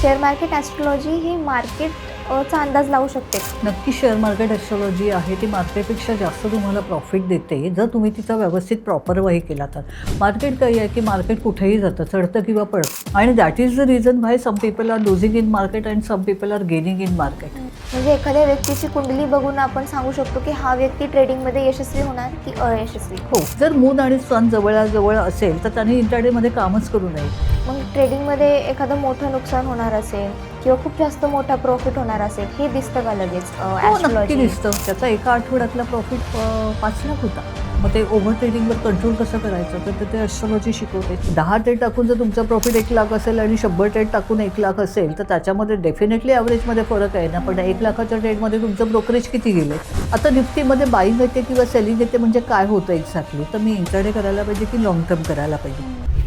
Share market astrology ही मार्केटचा अंदाज लावू शकते. नक्की शेअर मार्केट ॲस्ट्रॉलॉजी आहे ती मार्केटपेक्षा जास्त तुम्हाला प्रॉफिट देते जर तुम्ही तिचा व्यवस्थित प्रॉपर वही केला तर. मार्केट काही आहे की मार्केट कुठेही जातं, चढतं किंवा पडतं, आणि that is the reason why some people are losing in market and some people are gaining in market. म्हणजे एखाद्या व्यक्तीची कुंडली बघून आपण सांगू शकतो की हा व्यक्ती ट्रेडिंगमध्ये यशस्वी होणार की अयशस्वी. हो, जर मून आणि सन जवळजवळ असेल तर त्यांनी इंट्राडेमध्ये कामच करू नये. मग ट्रेडिंगमध्ये एखादं मोठं नुकसान होणार असेल किंवा खूप जास्त मोठा प्रॉफिट होणार असेल हे दिसतं का लगेच हो, नक्की ॲस्ट्रॉलॉजी? दिसतं. त्याचा एका आठवड्यातला प्रॉफिट 5 लाख होता. मग ते ओव्हर ट्रेडिंगवर कंट्रोल कसं करायचं तर ते ॲस्ट्रॉलॉजी शिकवते. 10 ट्रेड टाकून जर तुमचा प्रॉफिट 1 लाख असेल आणि 100 ट्रेड टाकून 1 लाख असेल तर त्याच्यामध्ये डेफिनेटली ॲव्हरेजमध्ये फरक आहे ना. पण 1 लाखाच्या ट्रेडमध्ये तुमचं ब्रोकरेज किती गेलं? आता निफ्टीमध्ये बाईंग येते किंवा सेलिंग येते म्हणजे काय होतं एक्झॅक्टली? तर मी इंट्राडे करायला पाहिजे की लाँग टर्म करायला पाहिजे?